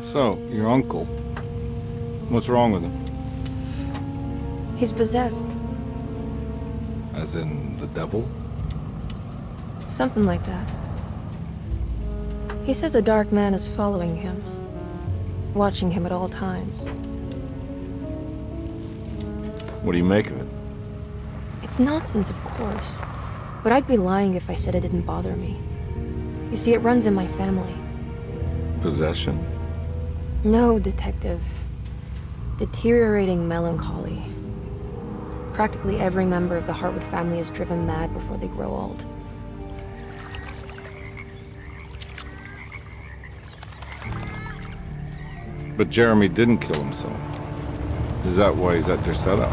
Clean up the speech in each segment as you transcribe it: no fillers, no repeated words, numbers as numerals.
So, your uncle. What's wrong with him? He's possessed. As in the devil? Something like that. He says a dark man is following him, watching him at all times. What do you make of it? It's nonsense, of course, but I'd be lying if I said it didn't bother me. You see, it runs in my family. Possession? No, detective. Deteriorating melancholy. Practically every member of the Hartwood family is driven mad before they grow old. But Jeremy didn't kill himself. Is that why he's at your setup?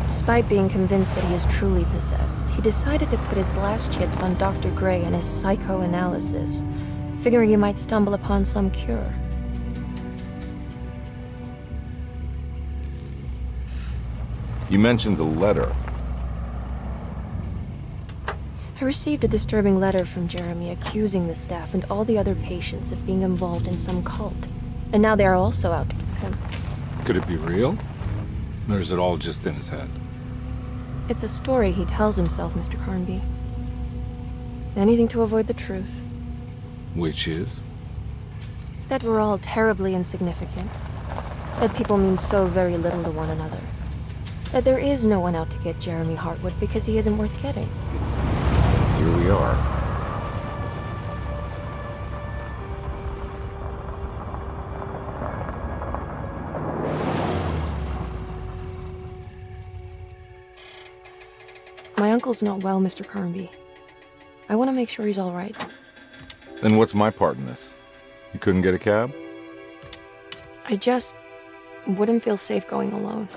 Despite being convinced that he is truly possessed, he decided to put his last chips on Dr. Gray and his psychoanalysis, figuring he might stumble upon some cure. You mentioned the letter. I received a disturbing letter from Jeremy accusing the staff and all the other patients of being involved in some cult. And now they are also out to get him. Could it be real? Or is it all just in his head? It's a story he tells himself, Mr. Carnby. Anything to avoid the truth. Which is? That we're all terribly insignificant. That people mean so very little to one another. That there is no one out to get Jeremy Hartwood because he isn't worth getting. Here we are. My uncle's not well, Mr. Carnby. I want to make sure he's all right. Then what's my part in this? You couldn't get a cab? I just wouldn't feel safe going alone.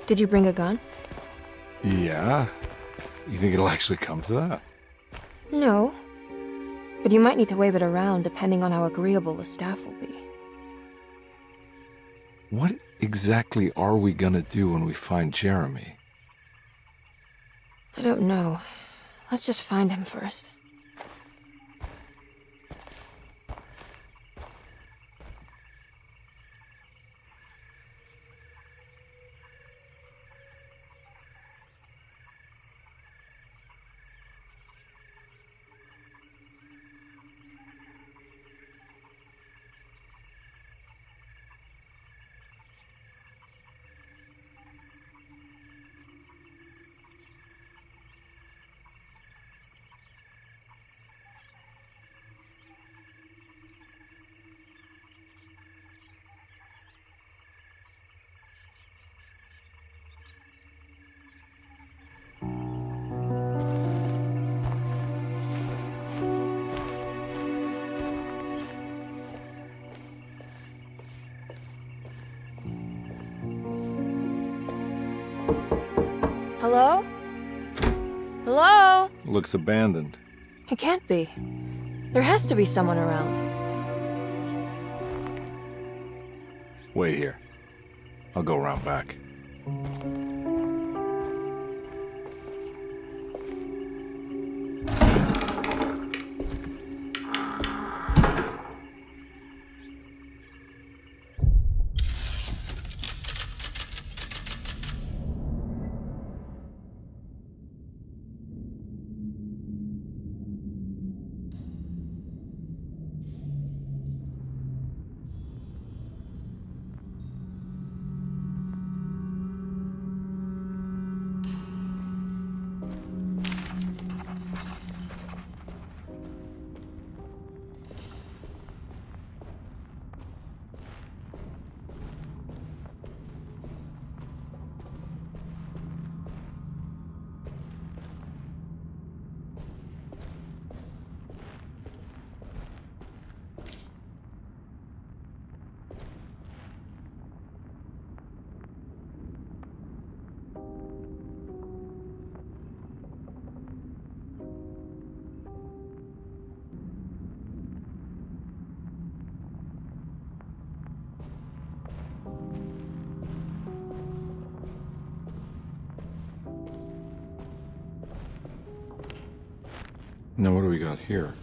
Did you bring a gun? Yeah. You think it'll actually come to that? No. But you might need to wave it around depending on how agreeable the staff will be. What exactly are we gonna do when we find Jeremy? I don't know. Let's just find him first. Hello? Hello? Looks abandoned. It can't be. There has to be someone around. Wait here. I'll go around back. Now what do we got here?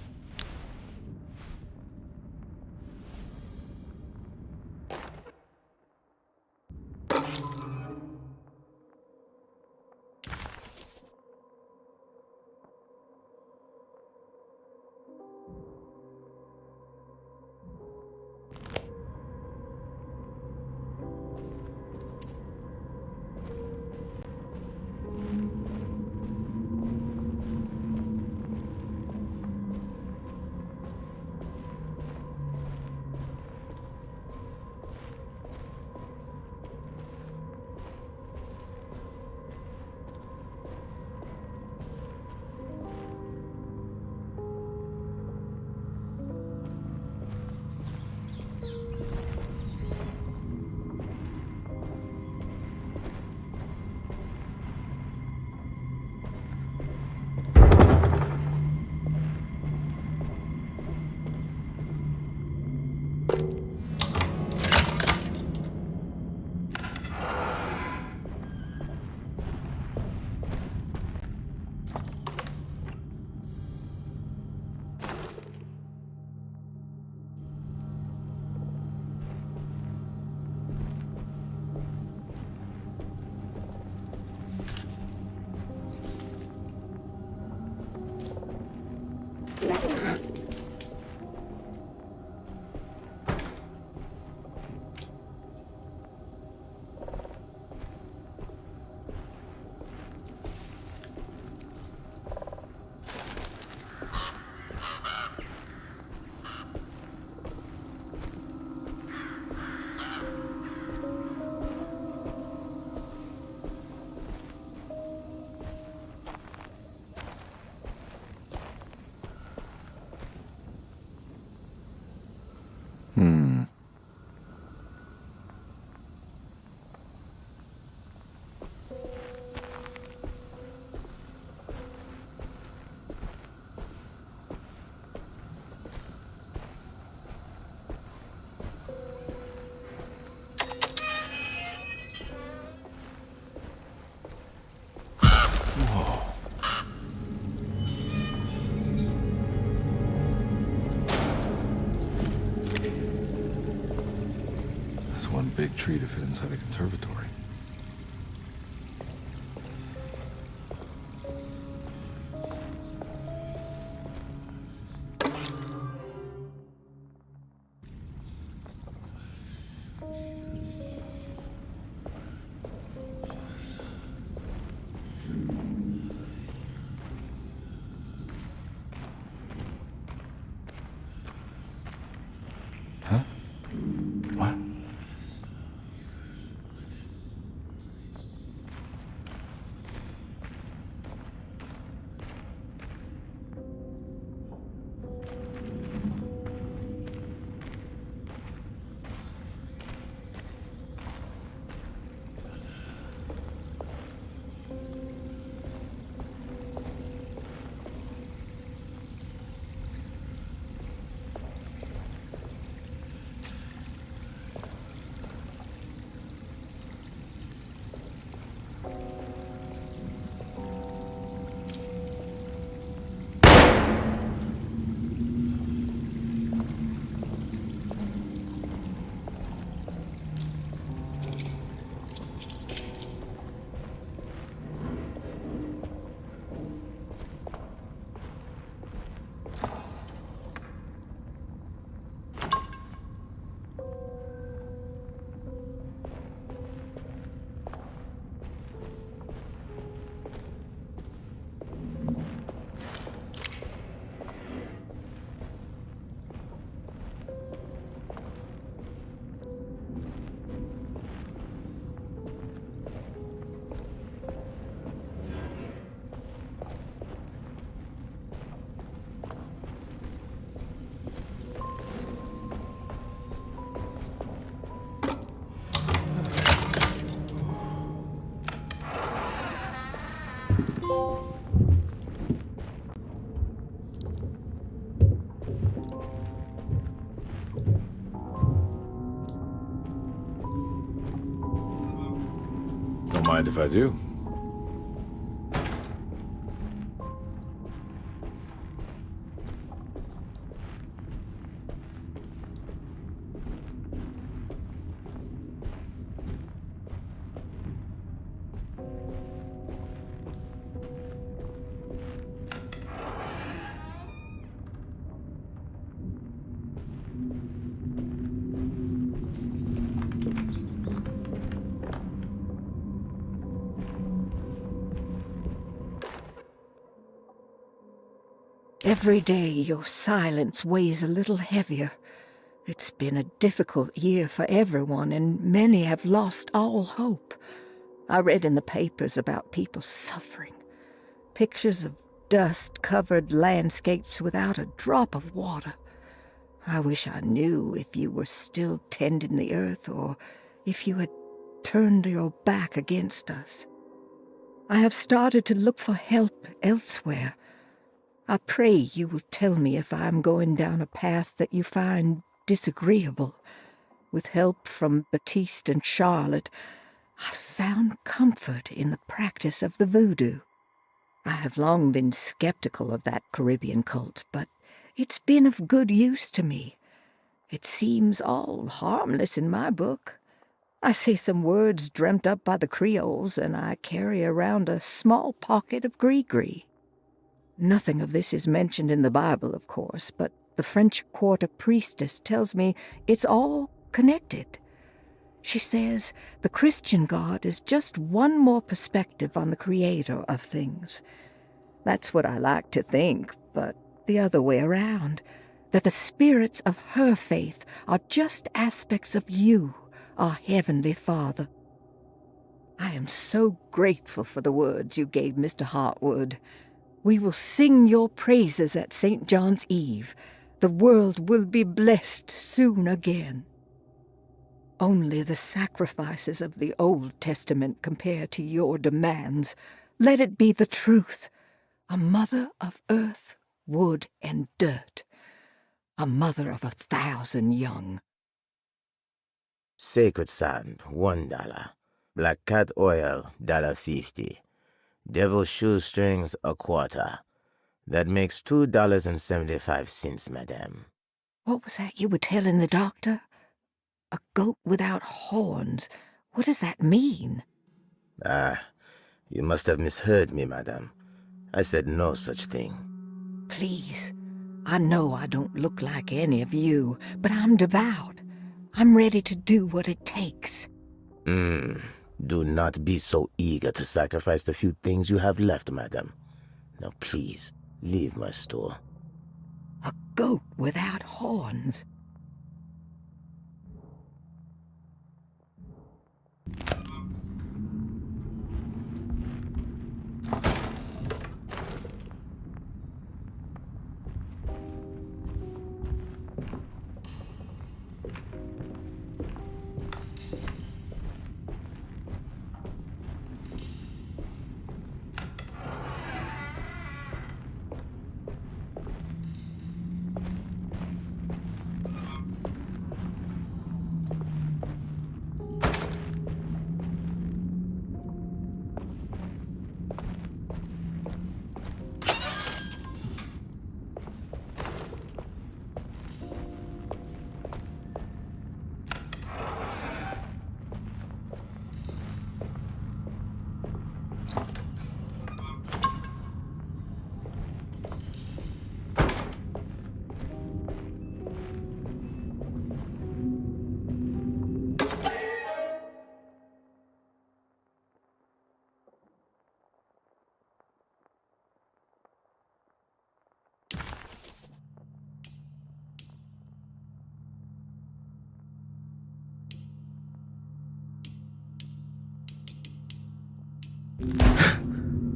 One big tree to fit inside a conservatory. Huh? What? Don't mind if I do. Every day your silence weighs a little heavier. It's been a difficult year for everyone, and many have lost all hope. I read in the papers about people suffering. Pictures of dust-covered landscapes without a drop of water. I wish I knew if you were still tending the earth or if you had turned your back against us. I have started to look for help elsewhere. I pray you will tell me if I am going down a path that you find disagreeable. With help from Baptiste and Charlotte, I found comfort in the practice of the voodoo. I have long been skeptical of that Caribbean cult, but it's been of good use to me. It seems all harmless in my book. I say some words dreamt up by the Creoles, and I carry around a small pocket of gree-gree. Nothing of this is mentioned in the Bible, of course, but the French Quarter priestess tells me it's all connected. She says the Christian God is just one more perspective on the creator of things. That's what I like to think, but the other way around, that the spirits of her faith are just aspects of you, our Heavenly Father. I am so grateful for the words you gave Mr. Hartwood. We will sing your praises at St. John's Eve. The world will be blessed soon again. Only the sacrifices of the Old Testament compare to your demands. Let it be the truth. A mother of earth, wood, and dirt. A mother of 1,000 young. Sacred sand, $1. Black cat oil, $1.50. Devil shoestrings, a quarter. That makes $2.75, madame. What was that you were telling the doctor? A goat without horns. What does that mean? Ah, you must have misheard me, madame. I said no such thing. Please, I know I don't look like any of you, but I'm devout. I'm ready to do what it takes. Do not be so eager to sacrifice the few things you have left, madame. Now please, leave my store. A goat without horns.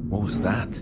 What was that?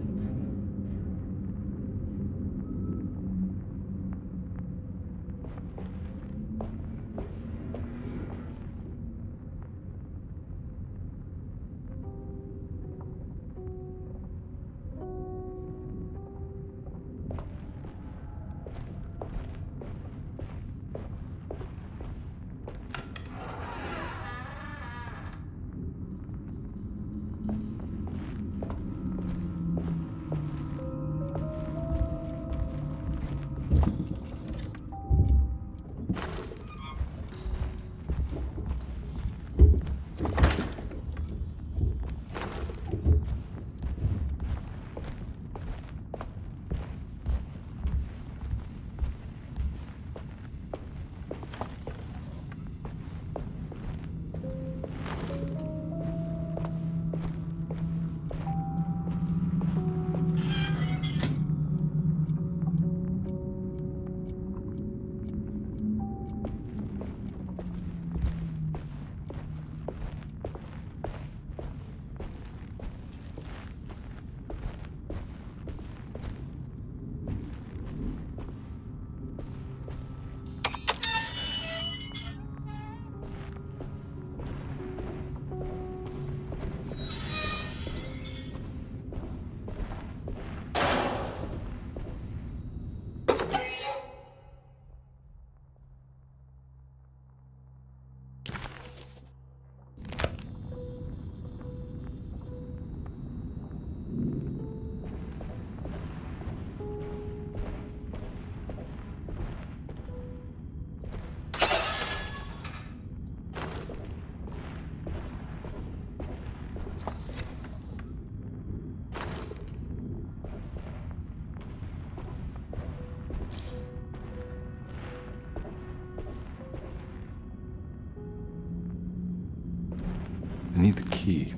need the key.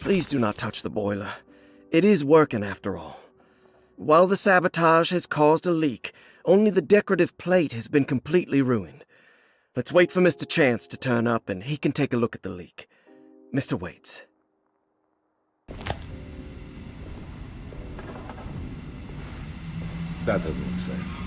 Please do not touch the boiler. It is working after all. While the sabotage has caused a leak, only the decorative plate has been completely ruined. Let's wait for Mr. Chance to turn up and he can take a look at the leak. Mr. Waits. That doesn't look safe.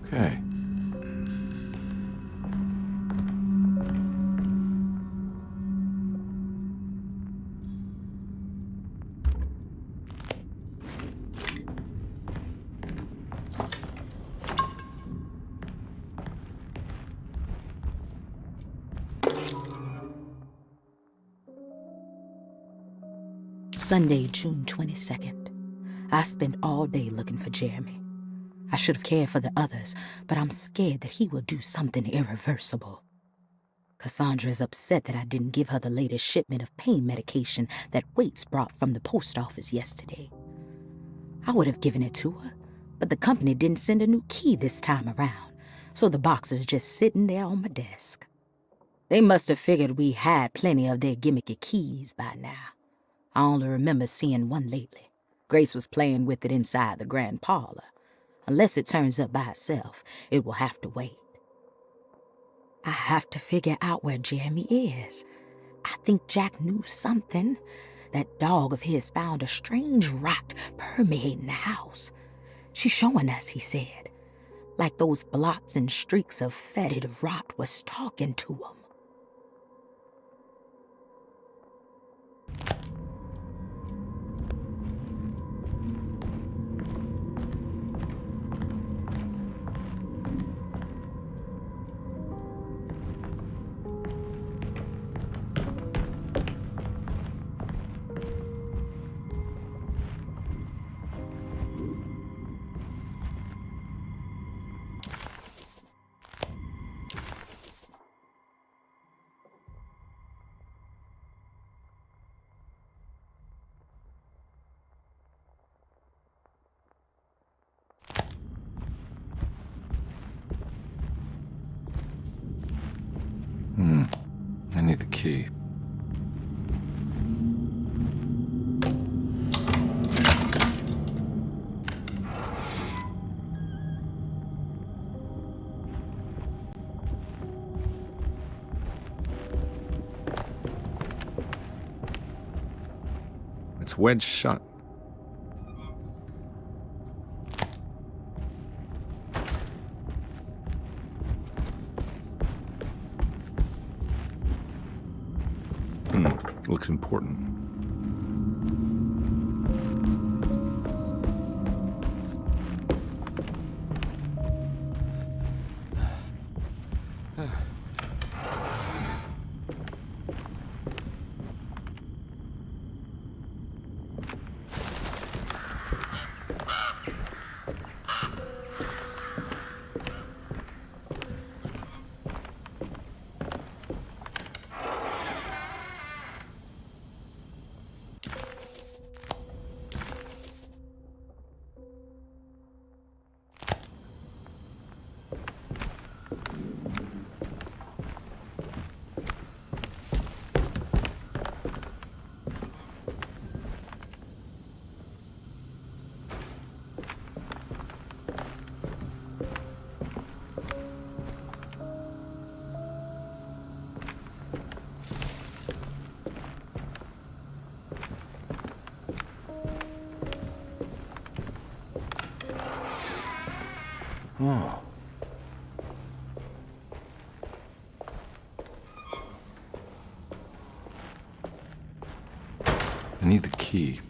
Okay. Sunday, June 22nd. I spent all day looking for Jeremy. I should have cared for the others, but I'm scared that he will do something irreversible. Cassandra is upset that I didn't give her the latest shipment of pain medication that Waits brought from the post office yesterday. I would have given it to her, but the company didn't send a new key this time around, so the box is just sitting there on my desk. They must have figured we had plenty of their gimmicky keys by now. I only remember seeing one lately. Grace was playing with it inside the grand parlor. Unless it turns up by itself, it will have to wait. I have to figure out where Jeremy is. I think Jack knew something. That dog of his found a strange rot permeating the house. She's showing us, he said. Like those blots and streaks of fetid rot was talking to him. I need the key. It's wedged shut. Looks important. Oh. I need the key.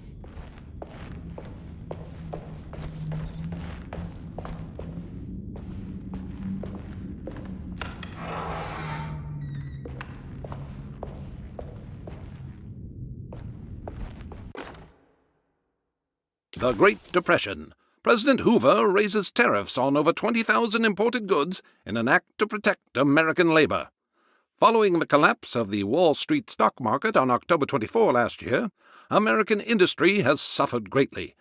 The Great Depression. President Hoover raises tariffs on over 20,000 imported goods in an act to protect American labor. Following the collapse of the Wall Street stock market on October 24 last year, American industry has suffered greatly.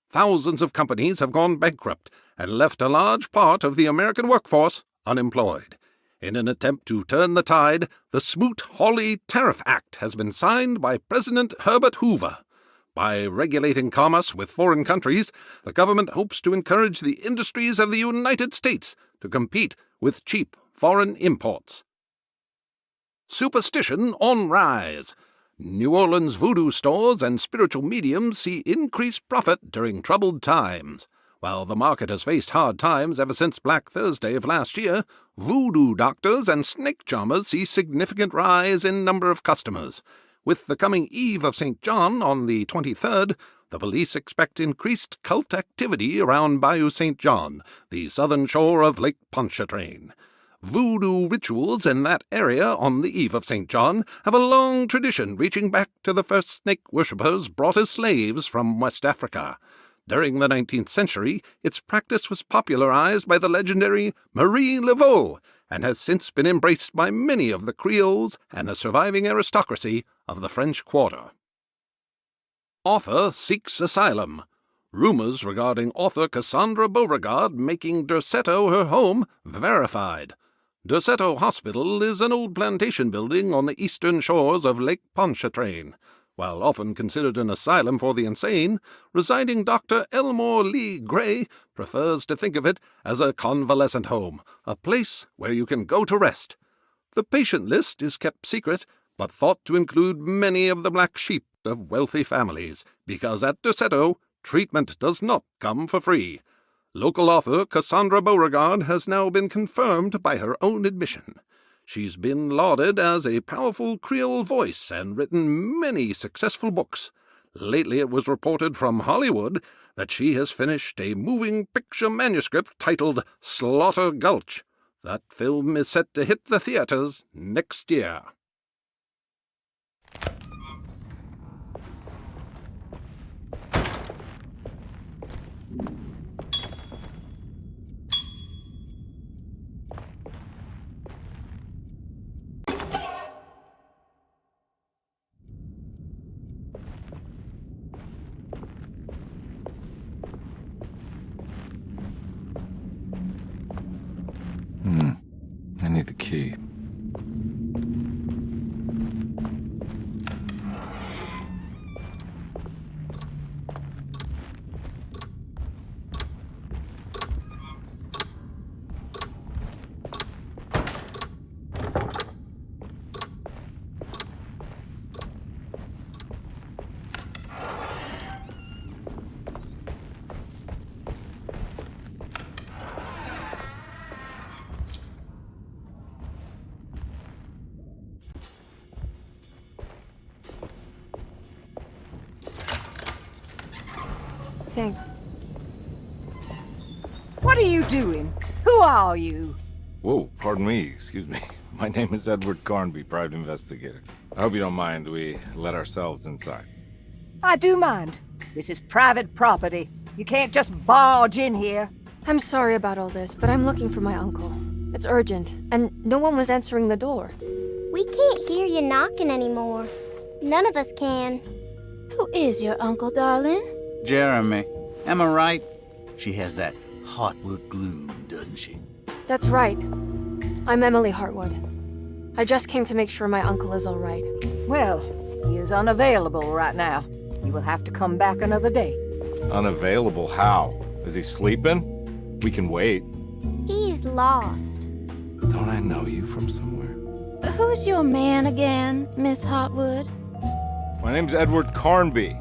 Thousands of companies have gone bankrupt and left a large part of the American workforce unemployed. In an attempt to turn the tide, the Smoot-Hawley Tariff Act has been signed by President Herbert Hoover. By regulating commerce with foreign countries, the government hopes to encourage the industries of the United States to compete with cheap foreign imports. Superstition on rise. New Orleans voodoo stores and spiritual mediums see increased profit during troubled times. While the market has faced hard times ever since Black Thursday of last year, voodoo doctors and snake charmers see significant rise in number of customers. With the coming Eve of St. John on the 23rd, the police expect increased cult activity around Bayou St. John, the southern shore of Lake Pontchartrain. Voodoo rituals in that area on the Eve of St. John have a long tradition reaching back to the first snake worshippers brought as slaves from West Africa. During the 19th century, its practice was popularized by the legendary Marie Laveau, and has since been embraced by many of the Creoles and the surviving aristocracy of the French Quarter. Author seeks asylum. Rumors regarding author Cassandra Beauregard making Derceto her home verified. Derceto Hospital is an old plantation building on the eastern shores of Lake Pontchartrain. While often considered an asylum for the insane, residing Dr. Elmore Lee Gray prefers to think of it as a convalescent home, a place where you can go to rest. The patient list is kept secret, but thought to include many of the black sheep of wealthy families, because at Derceto, treatment does not come for free. Local author Cassandra Beauregard has now been confirmed by her own admission. She's been lauded as a powerful Creole voice and written many successful books. Lately it was reported from Hollywood that she has finished a moving picture manuscript titled Slaughter Gulch. That film is set to hit the theaters next year. I need the key. thanks. What are you doing? Who are you? Whoa, pardon me, excuse me. My name is Edward Carnby, private investigator. I hope you don't mind we let ourselves inside. I do mind. This is private property. You can't just barge in here. I'm sorry about all this, but I'm looking for my uncle. It's urgent, and no one was answering the door. We can't hear you knocking anymore. None of us can. Who is your uncle, darling? Jeremy. Am I right? She has that Hartwood gloom, doesn't she? That's right. I'm Emily Hartwood. I just came to make sure my uncle is all right. Well, he is unavailable right now. You will have to come back another day. Unavailable how? Is he sleeping? We can wait. He's lost. Don't I know you from somewhere? Who's your man again, Miss Hartwood? My name's Edward Carnby,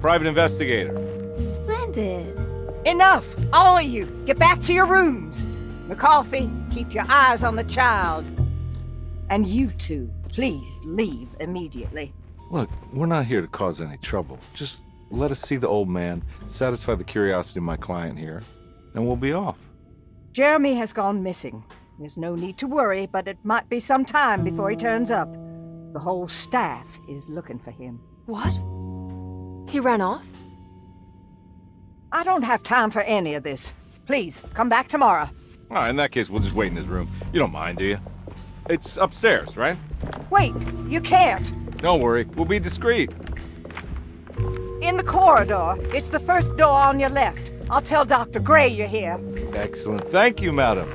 private investigator. Splendid. Enough! All of you! Get back to your rooms! McCarthy, keep your eyes on the child. And you two, please leave immediately. Look, we're not here to cause any trouble. Just let us see the old man, satisfy the curiosity of my client here, and we'll be off. Jeremy has gone missing. There's no need to worry, but it might be some time before he turns up. The whole staff is looking for him. What? He ran off? I don't have time for any of this. Please, come back tomorrow. All right, in that case, we'll just wait in his room. You don't mind, do you? It's upstairs, right? Wait, you can't. Don't worry, we'll be discreet. In the corridor. It's the first door on your left. I'll tell Dr. Gray you're here. Excellent. Thank you, madam.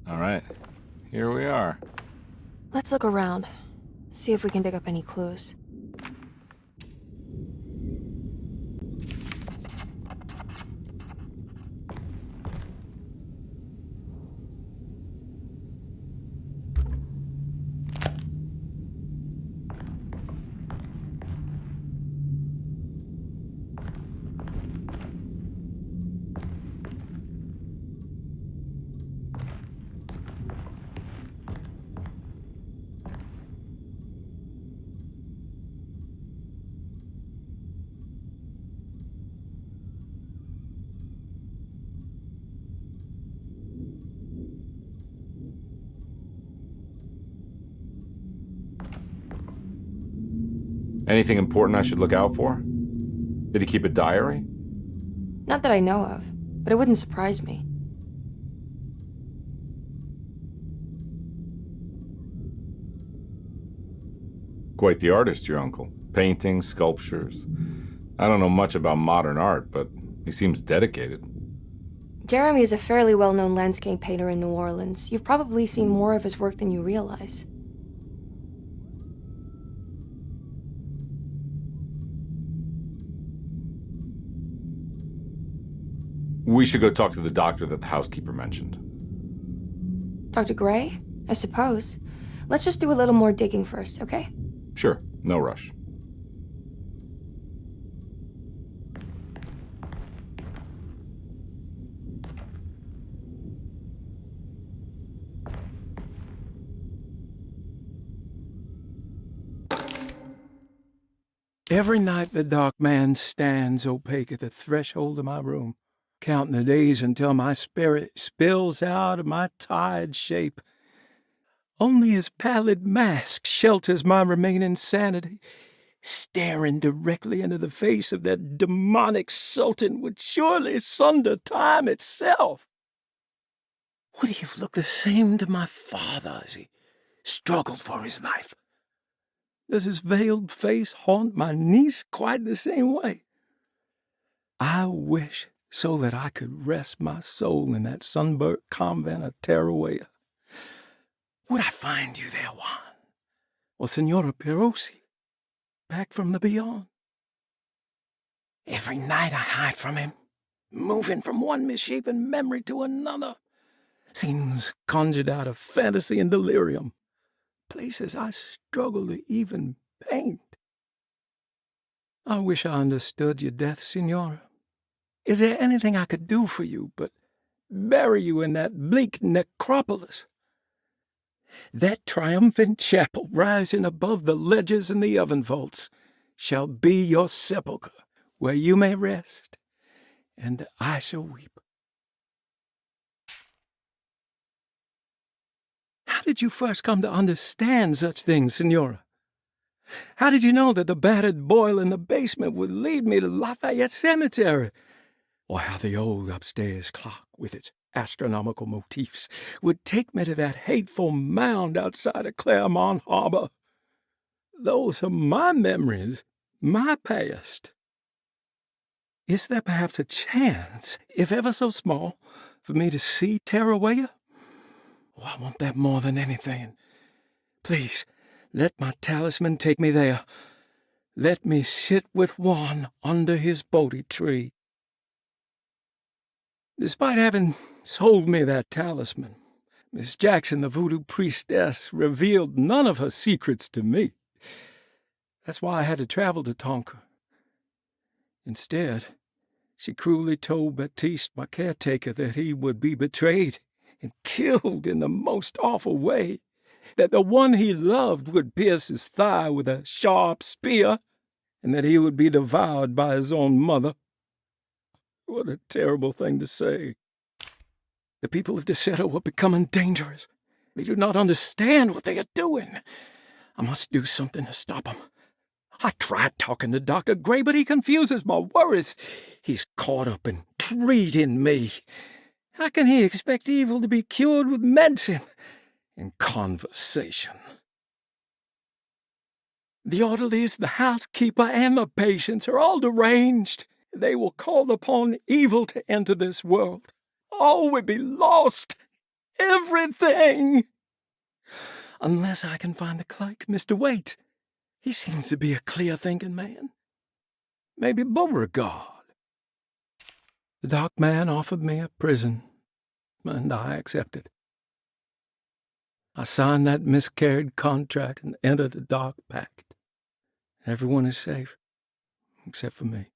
All right, here we are. Let's look around. See if we can pick up any clues. Anything important I should look out for? Did he keep a diary? Not that I know of, but it wouldn't surprise me. Quite the artist, your uncle. Paintings, sculptures. I don't know much about modern art, but he seems dedicated. Jeremy is a fairly well-known landscape painter in New Orleans. You've probably seen more of his work than you realize. We should go talk to the doctor that the housekeeper mentioned. Dr. Gray? I suppose. Let's just do a little more digging first, okay? Sure, no rush. Every night the dark man stands opaque at the threshold of my room, counting the days until my spirit spills out of my tired shape. Only his pallid mask shelters my remaining sanity. Staring directly into the face of that demonic sultan would surely sunder time itself. Would he have looked the same to my father as he struggled for his life? Does his veiled face haunt my niece quite the same way? I wish so that I could rest my soul in that sunburnt convent of Teruel. Would I find you there, Juan? Or Senora Perosi, back from the beyond? Every night I hide from him, moving from one misshapen memory to another. Scenes conjured out of fantasy and delirium. places I struggle to even paint. I wish I understood your death, Signora. Is there anything I could do for you but bury you in that bleak necropolis? That triumphant chapel rising above the ledges and the oven vaults shall be your sepulchre, where you may rest, and I shall weep. How did you first come to understand such things, Signora? How did you know that the battered boiler in the basement would lead me to Lafayette Cemetery? Or how the old upstairs clock, with its astronomical motifs, would take me to that hateful mound outside of Claremont Harbor? Those are my memories, my past. Is there perhaps a chance, if ever so small, for me to see Tarawaya? Oh, I want that more than anything. Please, let my talisman take me there. Let me sit with Juan under his Bodhi tree. Despite having sold me that talisman, Miss Jackson, the voodoo priestess, revealed none of her secrets to me. That's why I had to travel to Tonka. Instead, she cruelly told Baptiste, my caretaker, that he would be betrayed and killed in the most awful way, that the one he loved would pierce his thigh with a sharp spear, and that he would be devoured by his own mother. What a terrible thing to say. The people of Deseto were becoming dangerous. They do not understand what they are doing. I must do something to stop them. I tried talking to Dr. Gray, but he confuses my worries. He's caught up in treating me. How can he expect evil to be cured with medicine and conversation? The orderlies, the housekeeper, and the patients are all deranged. They will call upon evil to enter this world. All will be lost. Everything. Unless I can find the clerk, Mr. Waite. He seems to be a clear-thinking man. Maybe Beauregard. The dark man offered me a prison, and I accepted. I signed that miscarried contract and entered the dark pact. Everyone is safe, except for me.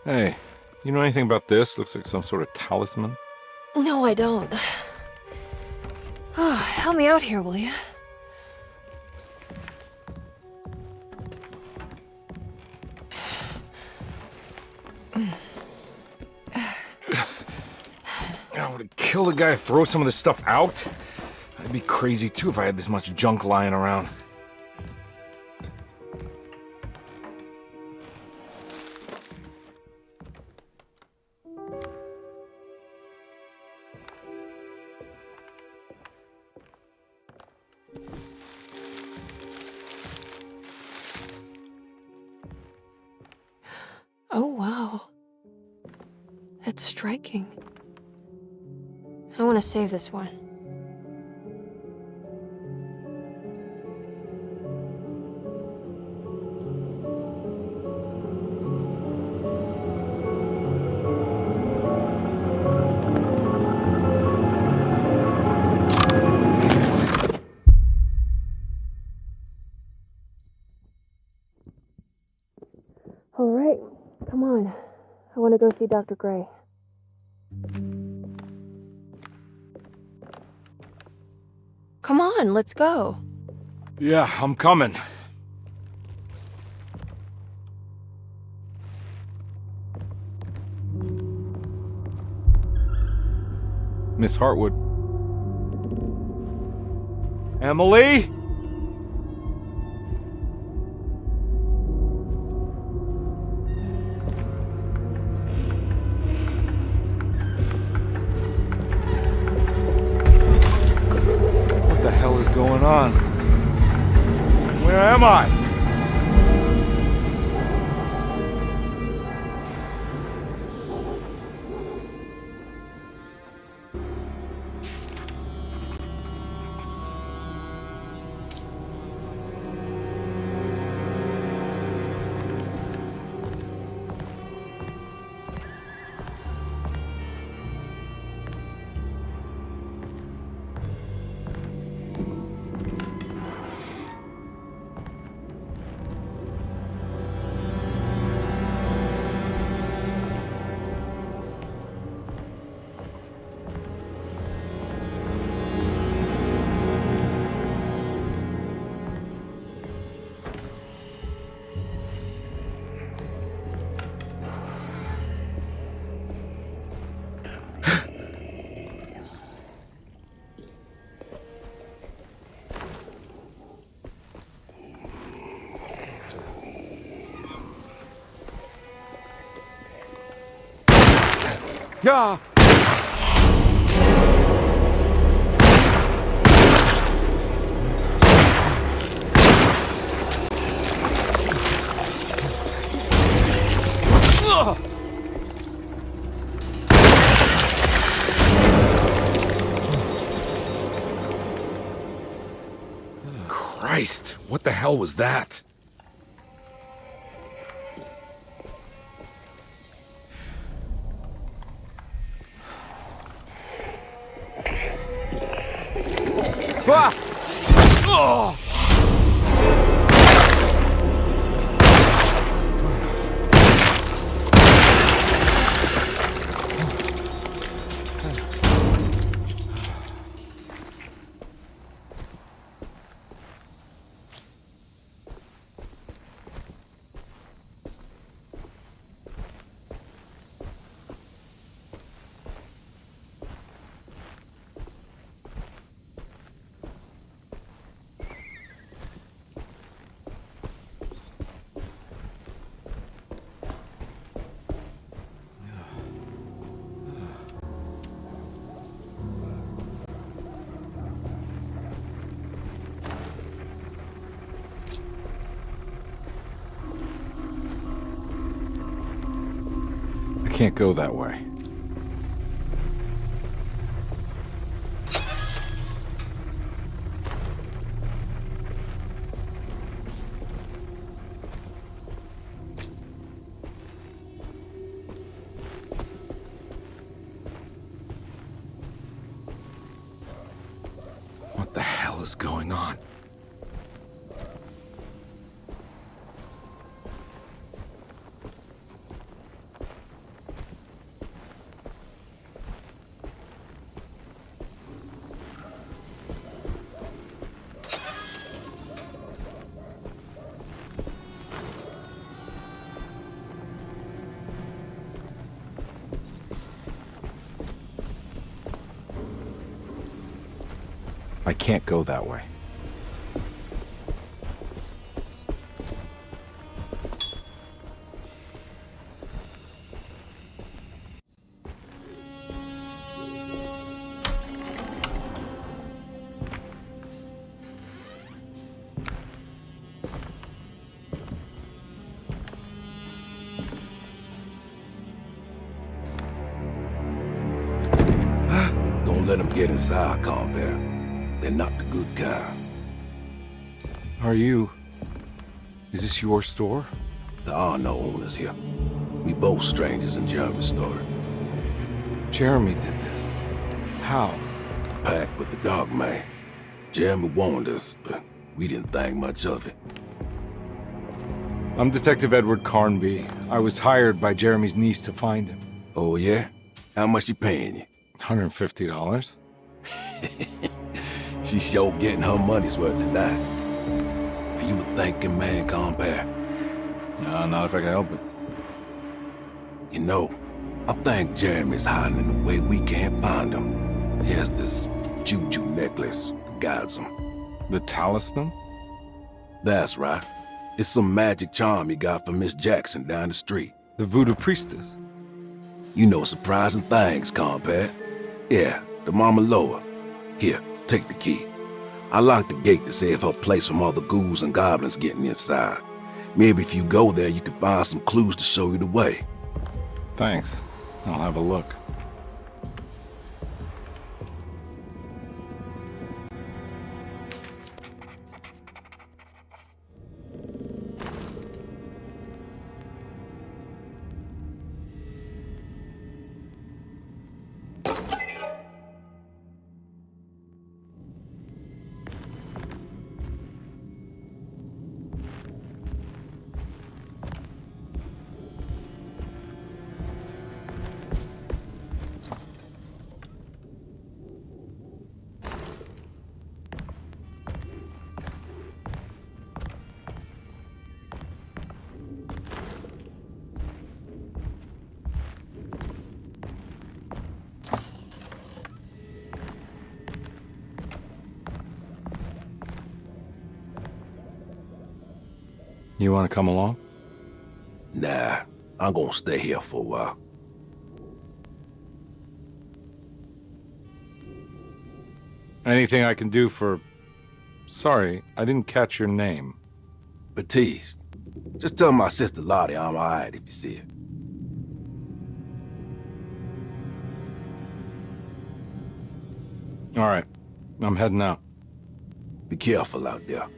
Hey, you know anything about this? Looks like some sort of talisman. No, I don't. Oh, help me out here, will you? I would kill the guy, throw some of this stuff out. I'd be crazy too if I had this much junk lying around. Oh, wow. That's striking. I want to save this one. All right, come on. I want to go see Dr. Gray. Come on, let's go. Yeah, I'm coming. Miss Hartwood. Emily? What the hell is going on? Where am I? Yeah. Christ, what the hell was that? Ah! Oh! I can't go that way. What the hell is going on? I can't go that way. Don't let them get inside, compare. They're not the good kind. Are you... Is this your store? There are no owners here. We both strangers in Jeremy's story. Jeremy did this. How? Pact with the dog man. Jeremy warned us, but we didn't think much of it. I'm Detective Edward Carnby. I was hired by Jeremy's niece to find him. Oh, yeah? How much she paying you? $150. She's sure getting her money's worth tonight. Are you a thinking man, compare? No, not if I can help it. You know, I think Jeremy's hiding in a way we can't find him. He has this juju necklace that guides him. The talisman? That's right. It's some magic charm he got from Miss Jackson down the street. The voodoo priestess? You know surprising things, compadre. Yeah, the Mama Loa. Here, take the key. I locked the gate to save her place from all the ghouls and goblins getting inside. Maybe if you go there, you can find some clues to show you the way. Thanks. I'll have a look. You want to come along? Nah, I'm gonna stay here for a while. Anything I can do for... Sorry, I didn't catch your name. Baptiste, just tell my sister Lottie I'm alright if you see her. All right, I'm heading out. Be careful out there.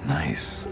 Nice.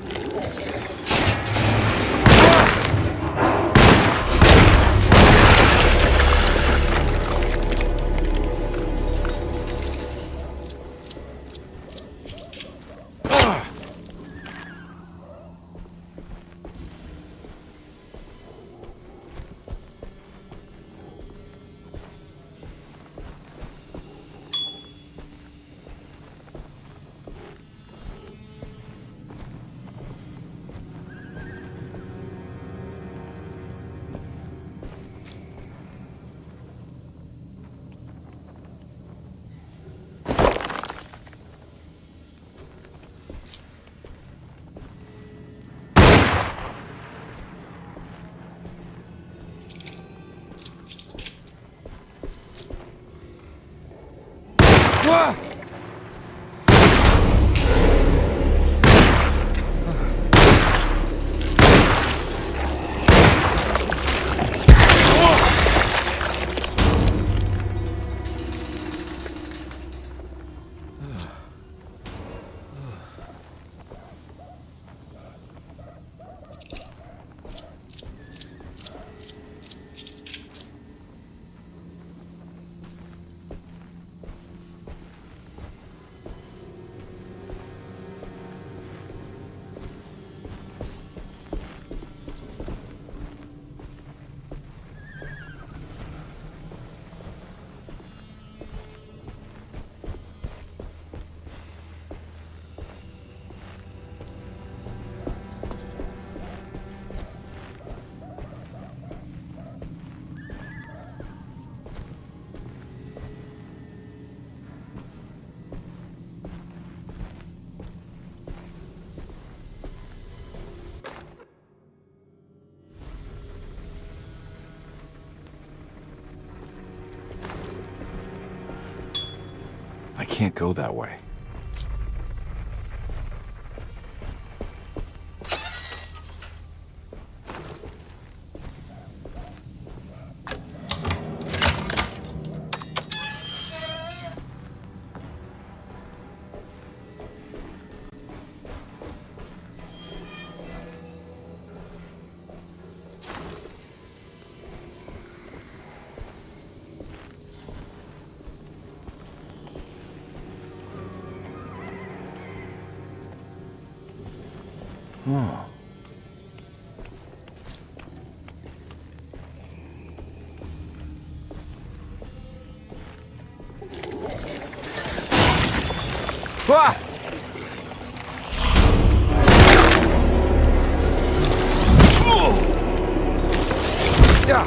I can't go that way. Oh. Ah! Yeah.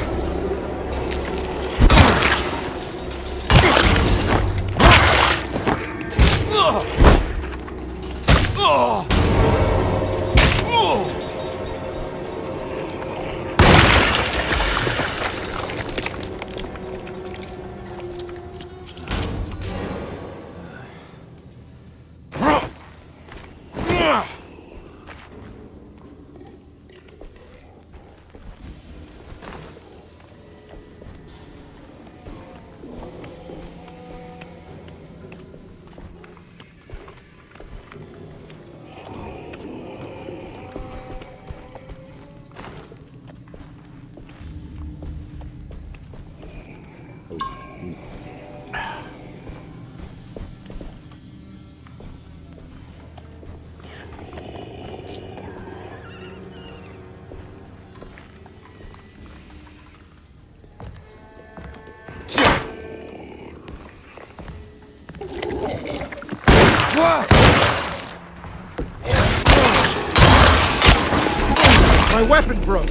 My weapon broke.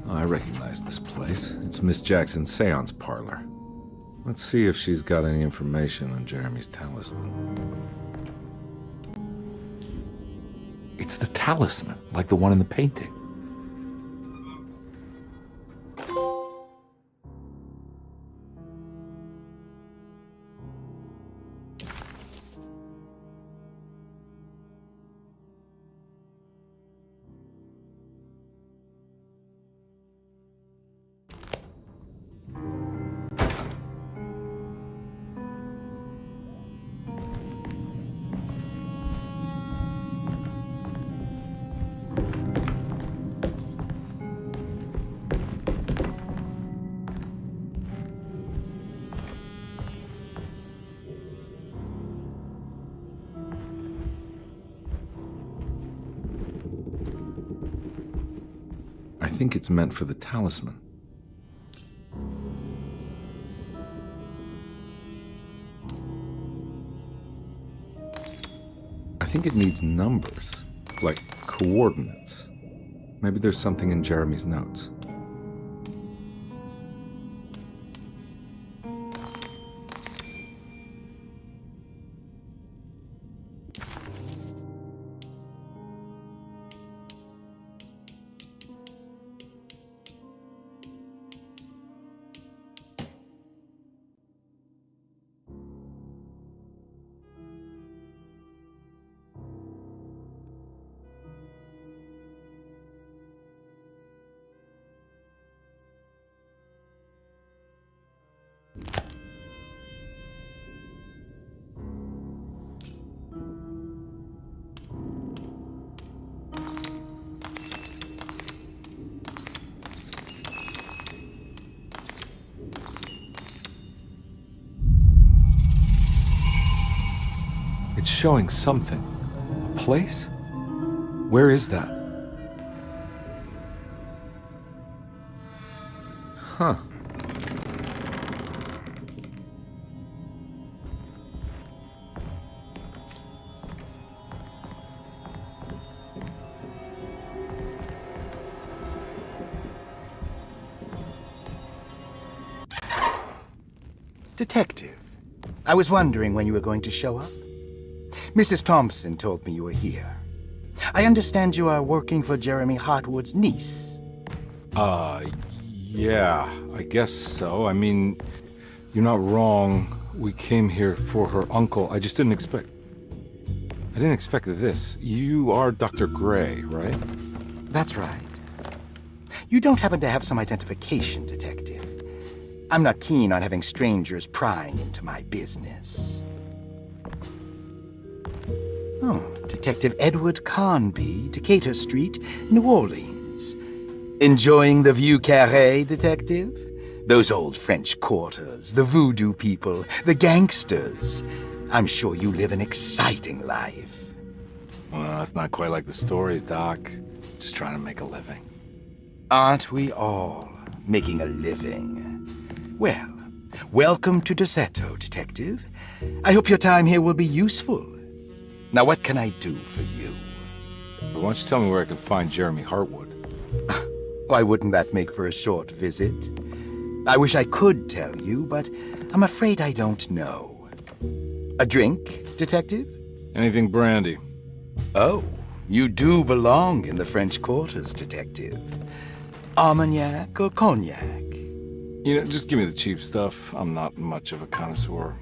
I recognize this place. It's Miss Jackson's seance parlor. Let's see if she's got any information on Jeremy's talisman. It's the talisman, like the one in the painting. I think it's meant for the talisman. I think it needs numbers, like coordinates. Maybe there's something in Jeremy's notes. showing something. A place? Where is that? Huh. Detective, I was wondering when you were going to show up. Mrs. Thompson told me you were here. I understand you are working for Jeremy Hartwood's niece. Yeah, I guess so. I mean, you're not wrong. We came here for her uncle. I just didn't expect... I didn't expect this. You are Dr. Gray, right? That's right. You don't happen to have some identification, Detective. I'm not keen on having strangers prying into my business. Oh, Detective Edward Carnby, Decatur Street, New Orleans. Enjoying the Vieux Carré, Detective? Those old French quarters, the voodoo people, the gangsters. I'm sure you live an exciting life. Well, it's not quite like the stories, Doc. Just trying to make a living. Aren't we all making a living? Well, welcome to Deseto, Detective. I hope your time here will be useful. Now, what can I do for you? Why don't you tell me where I can find Jeremy Hartwood? Why wouldn't that make for a short visit? I wish I could tell you, but I'm afraid I don't know. A drink, Detective? Anything brandy. Oh, you do belong in the French quarters, Detective. Armagnac or cognac? You know, just give me the cheap stuff. I'm not much of a connoisseur.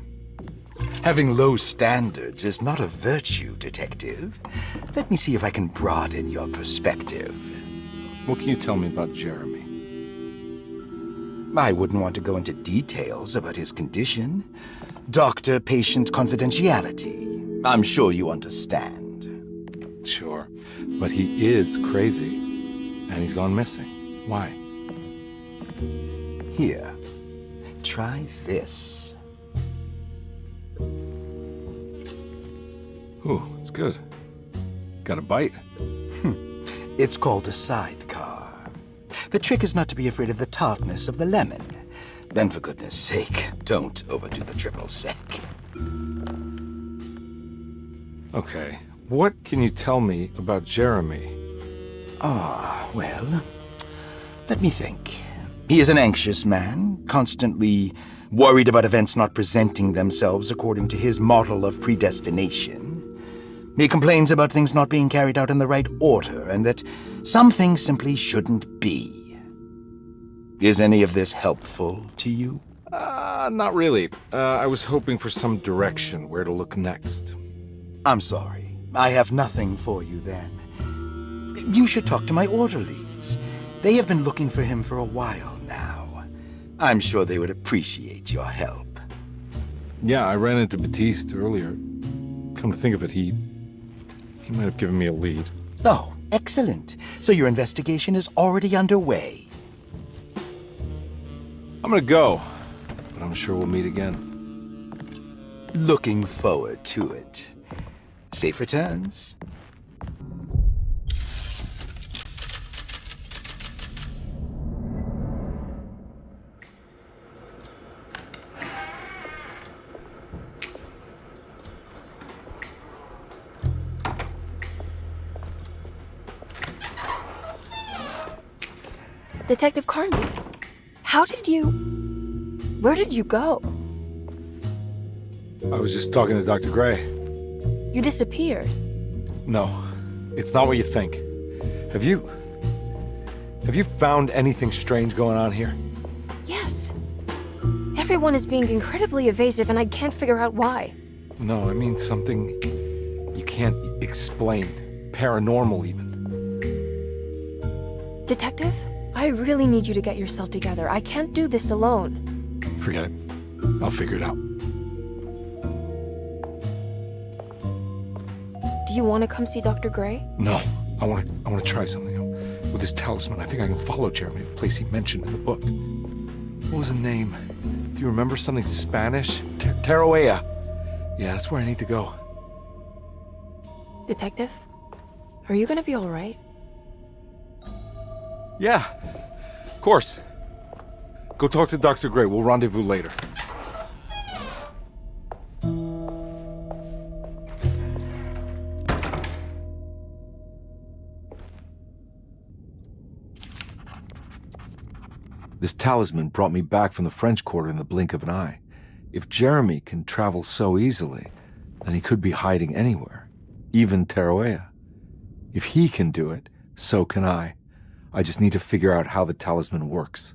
Having low standards is not a virtue, Detective. Let me see if I can broaden your perspective. What can you tell me about Jeremy? I wouldn't want to go into details about his condition. Doctor-patient confidentiality. I'm sure you understand. Sure, but he is crazy, and he's gone missing. Why? Here, try this. Ooh, it's good. Got a bite? It's called a sidecar. The trick is not to be afraid of the tartness of the lemon. Then, for goodness sake, don't overdo the triple sec. Okay, what can you tell me about Jeremy? Well, let me think. He is an anxious man, constantly worried about events not presenting themselves according to his model of predestination. He complains about things not being carried out in the right order, and that some things simply shouldn't be. Is any of this helpful to you? Not really. I was hoping for some direction where to look next. I'm sorry. I have nothing for you then. You should talk to my orderlies. They have been looking for him for a while now. I'm sure they would appreciate your help. Yeah, I ran into Batiste earlier. Come to think of it, he might have given me a lead. Oh, excellent. So your investigation is already underway. I'm gonna go, but I'm sure we'll meet again. Looking forward to it. Safe returns. Detective Carnby, where did you go? I was just talking to Dr. Gray. You disappeared. No, it's not what you think. Have you found anything strange going on here? Yes. Everyone is being incredibly evasive and I can't figure out why. No, I mean something you can't explain. Paranormal, even. Detective, I really need you to get yourself together. I can't do this alone. Forget it. I'll figure it out. Do you want to come see Dr. Gray? No, I want to try something. With this talisman, I think I can follow Jeremy to the place he mentioned in the book. What was the name? Do you remember something Spanish? Teroea. Yeah, that's where I need to go. Detective? Are you gonna be alright? Yeah, of course. Go talk to Dr. Gray. We'll rendezvous later. This talisman brought me back from the French Quarter in the blink of an eye. If Jeremy can travel so easily, then he could be hiding anywhere, even Teruea. If he can do it, so can I. I just need to figure out how the talisman works.